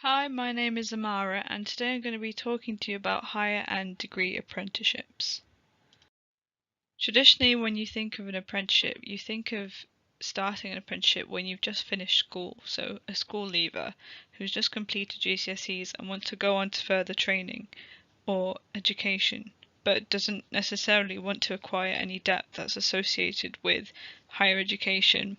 Hi, my name is Ammaarah, and today I'm going to be talking to you about higher and degree apprenticeships. Traditionally, when you think of an apprenticeship, you think of starting an apprenticeship when you've just finished school, so a school leaver who's just completed GCSEs and wants to go on to further training or education, but doesn't necessarily want to acquire any debt that's associated with higher education.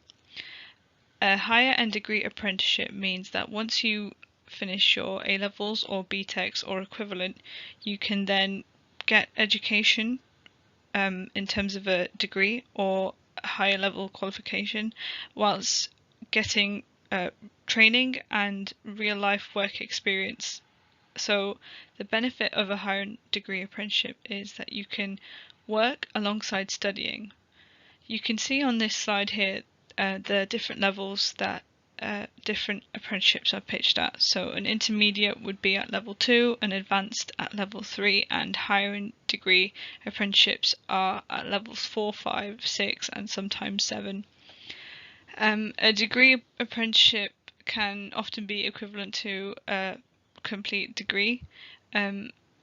A higher and degree apprenticeship means that once you finish your A-levels or BTECs or equivalent, you can then get education in terms of a degree or a higher level qualification, whilst getting training and real life work experience. So the benefit of a higher degree apprenticeship is that you can work alongside studying. You can see on this slide here the different levels that different apprenticeships are pitched at. So an intermediate would be at level 2, an advanced at level 3, and higher degree apprenticeships are at levels 4, 5, 6, and sometimes 7. A degree apprenticeship can often be equivalent to a complete degree,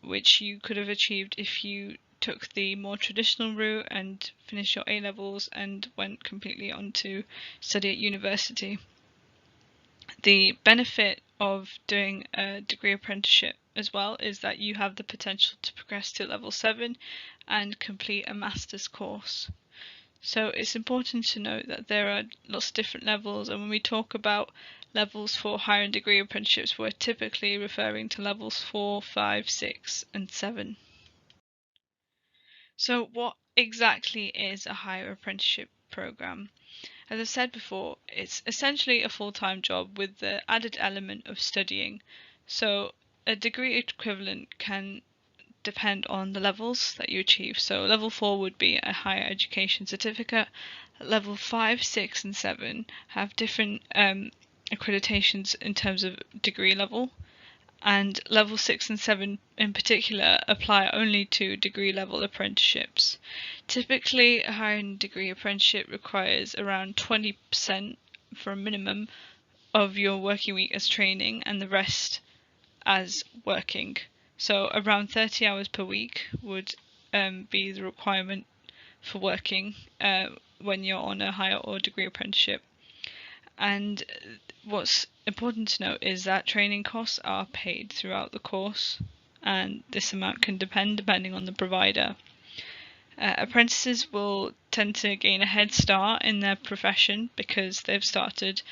which you could have achieved if you took the more traditional route and finished your A-levels and went completely on to study at university. The benefit of doing a degree apprenticeship as well is that you have the potential to progress to level 7 and complete a master's course. So it's important to note that there are lots of different levels, and when we talk about levels for higher degree apprenticeships, we're typically referring to levels 4, 5, 6, and 7. So what exactly is a higher apprenticeship program? As I said before, it's essentially a full-time job with the added element of studying. So a degree equivalent can depend on the levels that you achieve. So level 4 would be a higher education certificate. Level 5, 6, and 7 have different accreditations in terms of degree level. And level 6 and 7 in particular apply only to degree level apprenticeships. Typically, a higher degree apprenticeship requires around 20% for a minimum of your working week as training and the rest as working. So around 30 hours per week would be the requirement for working when you're on a higher or degree apprenticeship. And what's important to note is that training costs are paid throughout the course, and this amount can depending on the provider. Apprentices will tend to gain a head start in their profession because they've started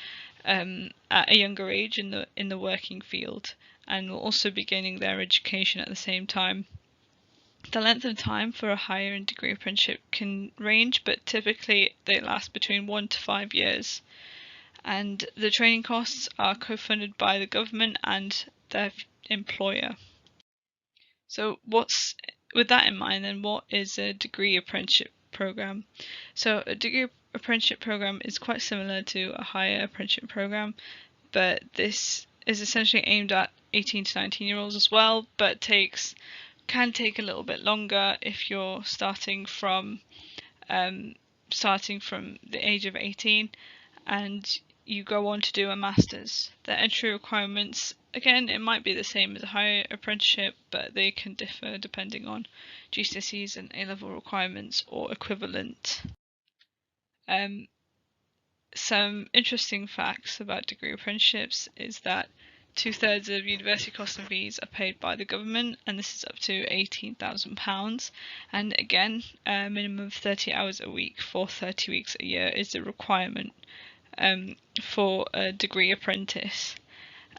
at a younger age in the working field, and will also be gaining their education at the same time. The length of time for a higher degree apprenticeship can range, but typically they last between 1 to 5 years. And the training costs are co-funded by the government and their employer. So with that in mind, then what is a degree apprenticeship program? So a degree apprenticeship program is quite similar to a higher apprenticeship program, but this is essentially aimed at 18 to 19-year-olds as well, but can take a little bit longer if you're starting from the age of 18 and you go on to do a master's. The entry requirements, again, it might be the same as a higher apprenticeship, but they can differ depending on GCSEs and A-level requirements or equivalent. Some interesting facts about degree apprenticeships is that 2/3 of university costs and fees are paid by the government, and this is up to £18,000. And again, a minimum of 30 hours a week for 30 weeks a year is the requirement for a degree apprentice.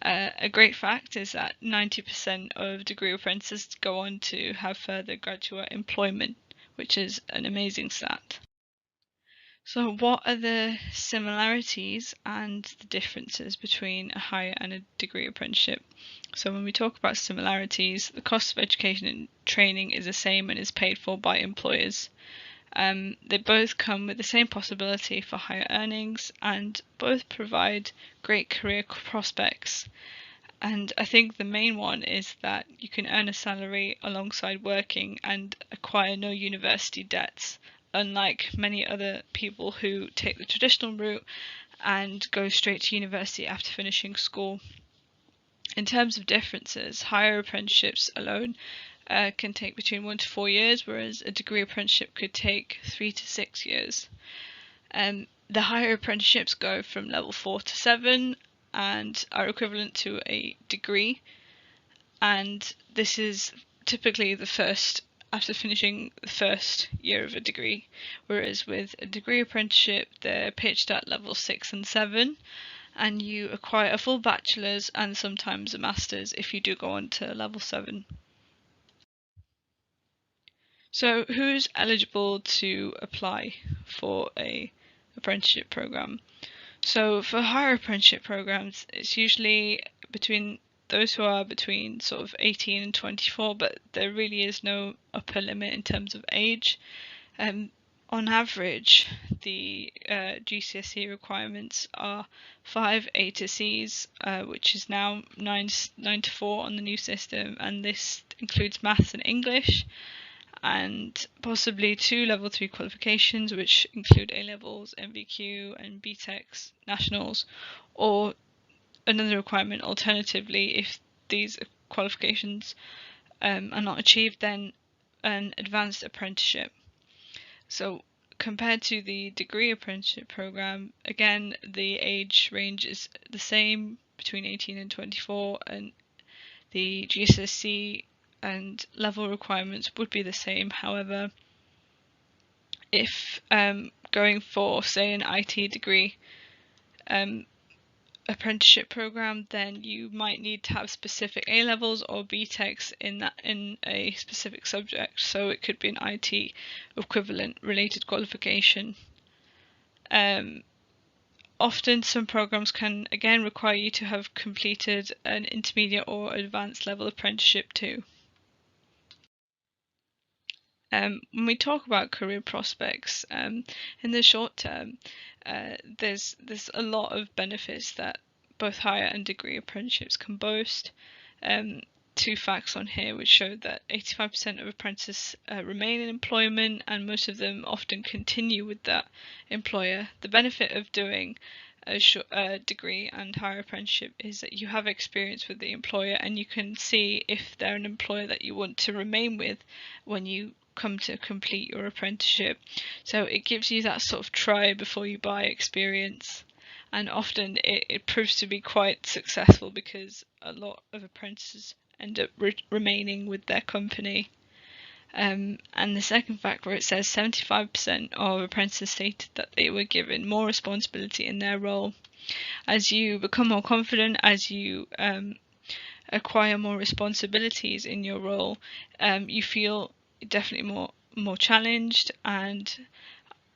A great fact is that 90% of degree apprentices go on to have further graduate employment, which is an amazing stat. So what are the similarities and the differences between a higher and a degree apprenticeship? So when we talk about similarities, the cost of education and training is the same and is paid for by employers. They both come with the same possibility for higher earnings and both provide great career prospects. And I think the main one is that you can earn a salary alongside working and acquire no university debts, unlike many other people who take the traditional route and go straight to university after finishing school. In terms of differences, higher apprenticeships alone can take between 1 to 4 years, whereas a degree apprenticeship could take 3 to 6 years. The higher apprenticeships go from level 4 to 7 and are equivalent to a degree, and this is typically the first after finishing the first year of a degree, whereas with a degree apprenticeship they're pitched at level 6 and 7, and you acquire a full bachelor's and sometimes a master's if you do go on to level 7. So who's eligible to apply for a apprenticeship program? So for higher apprenticeship programs, it's usually between those who are between sort of 18 and 24, but there really is no upper limit in terms of age. On average, the GCSE requirements are 5 A to Cs, which is now 9 to 4 on the new system, and this includes maths and English, and possibly 2 level 3 qualifications, which include A-levels, MVQ and BTECs, nationals, or another requirement alternatively, if these qualifications are not achieved, then an advanced apprenticeship. So compared to the degree apprenticeship program, again the age range is the same between 18 and 24, and the GCSE and level requirements would be the same. However, if going for, say, an IT degree apprenticeship program, then you might need to have specific A-levels or BTECs in a specific subject, so it could be an IT equivalent related qualification. Often some programs can again require you to have completed an intermediate or advanced level apprenticeship too. When we talk about career prospects, in the short term, there's a lot of benefits that both higher and degree apprenticeships can boast. 2 facts on here which show that 85% of apprentices remain in employment, and most of them often continue with that employer. The benefit of doing a degree and higher apprenticeship is that you have experience with the employer, and you can see if they're an employer that you want to remain with when you come to complete your apprenticeship. So it gives you that sort of try before you buy experience, and often it proves to be quite successful because a lot of apprentices end up remaining with their company. And the second fact, where it says 75% of apprentices stated that they were given more responsibility in their role. As you become more confident, as you acquire more responsibilities in your role, you feel definitely more challenged, and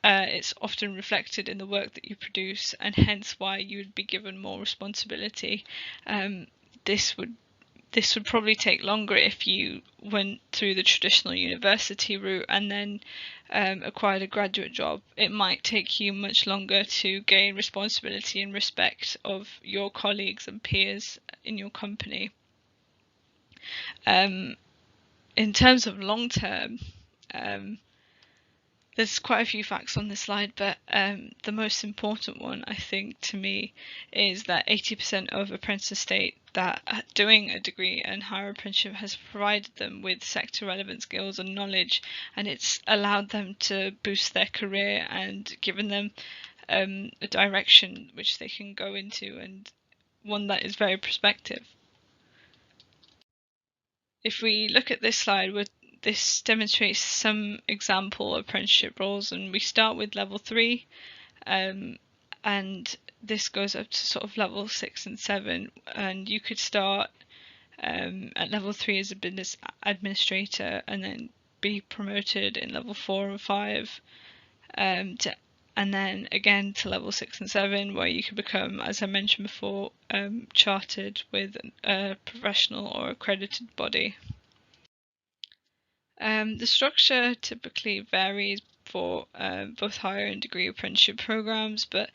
it's often reflected in the work that you produce, and hence why you would be given more responsibility. This would probably take longer if you went through the traditional university route and then acquired a graduate job. It might take you much longer to gain responsibility and respect of your colleagues and peers in your company. In terms of long term, there's quite a few facts on this slide, but the most important one, I think, to me, is that 80% of apprentices state that doing a degree and higher apprenticeship has provided them with sector relevant skills and knowledge, and it's allowed them to boost their career and given them a direction which they can go into, and one that is very prospective. If we look at this slide, this demonstrates some example apprenticeship roles, and we start with level 3, and this goes up to sort of level 6 and 7, and you could start at level 3 as a business administrator and then be promoted in level 4 and 5 and then again to level 6 and 7, where you could become, as I mentioned before, chartered with a professional or accredited body. The structure typically varies for both higher and degree apprenticeship programs, but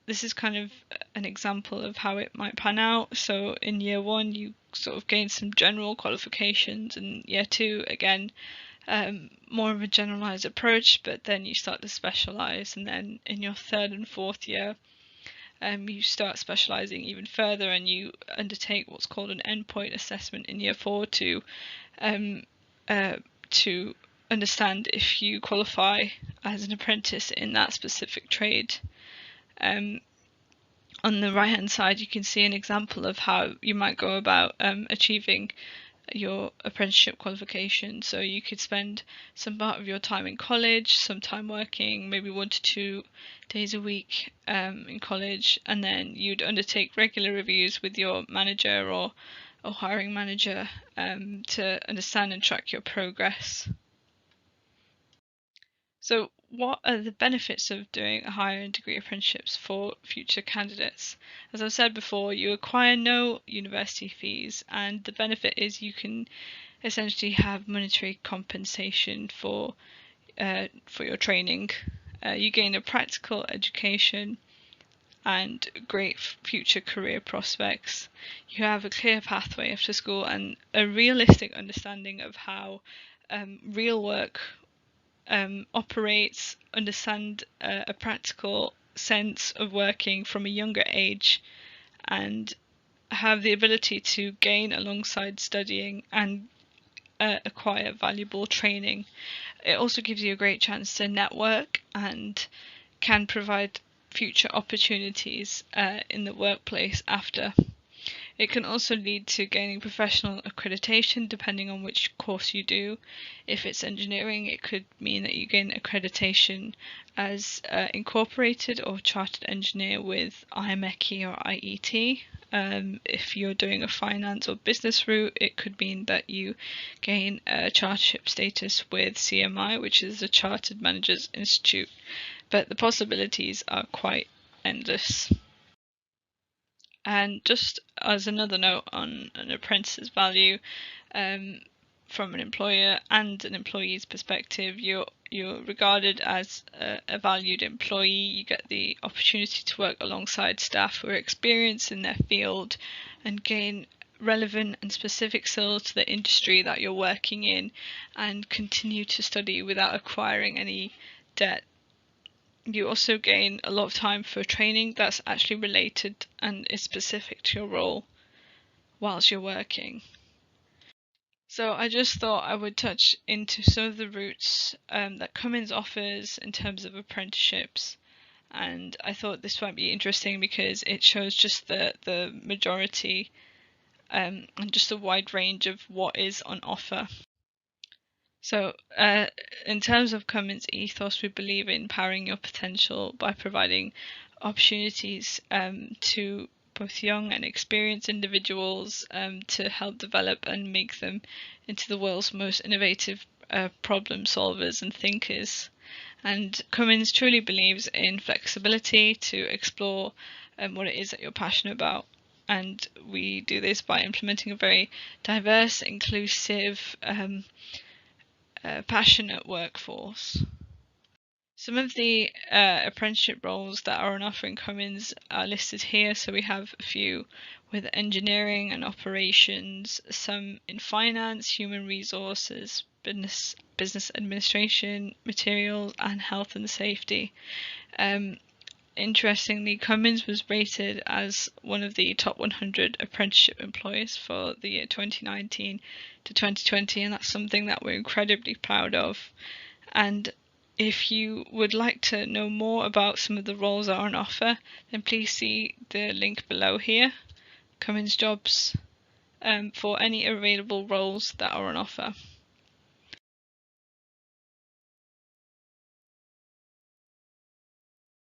this is kind of an example of how it might pan out. So in year 1 you sort of gain some general qualifications, and year 2 again more of a generalized approach, but then you start to specialize, and then in your 3rd and 4th year you start specialising even further, and you undertake what's called an endpoint assessment in year 4 to understand if you qualify as an apprentice in that specific trade. On the right hand side you can see an example of how you might go about achieving your apprenticeship qualification. So you could spend some part of your time in college, some time working, maybe 1 to 2 days a week in college, and then you'd undertake regular reviews with your manager or hiring manager to understand and track your progress. So what are the benefits of doing a higher degree apprenticeships for future candidates? As I've said before, you acquire no university fees, and the benefit is you can essentially have monetary compensation for your training. You gain a practical education and great future career prospects. You have a clear pathway after school and a realistic understanding of how real work operates, understand a practical sense of working from a younger age, and have the ability to gain alongside studying and acquire valuable training. It also gives you a great chance to network and can provide future opportunities in the workplace after. It can also lead to gaining professional accreditation depending on which course you do. If it's engineering, it could mean that you gain accreditation as incorporated or chartered engineer with IMECI or IET. If you're doing a finance or business route, it could mean that you gain a chartership status with CMI, which is the Chartered Managers Institute. But the possibilities are quite endless. And just as another note on an apprentice's value, from an employer and an employee's perspective, you're regarded as a valued employee. You get the opportunity to work alongside staff who are experienced in their field and gain relevant and specific skills to the industry that you're working in, and continue to study without acquiring any debt. You also gain a lot of time for training that's actually related and is specific to your role whilst you're working. So I just thought I would touch into some of the routes that Cummins offers in terms of apprenticeships, and I thought this might be interesting because it shows just the majority and just a wide range of what is on offer. So in terms of Cummins ethos, we believe in empowering your potential by providing opportunities to both young and experienced individuals to help develop and make them into the world's most innovative problem solvers and thinkers. And Cummins truly believes in flexibility to explore what it is that you're passionate about. And we do this by implementing a very diverse, inclusive, passionate workforce. Some of the apprenticeship roles that are on offer in Cummins are listed here. So we have a few with engineering and operations, some in finance, human resources, business administration, materials, and health and safety. Interestingly, Cummins was rated as one of the top 100 apprenticeship employers for the year 2019 to 2020, and that's something that we're incredibly proud of. And if you would like to know more about some of the roles that are on offer, then please see the link below here, Cummins Jobs, for any available roles that are on offer.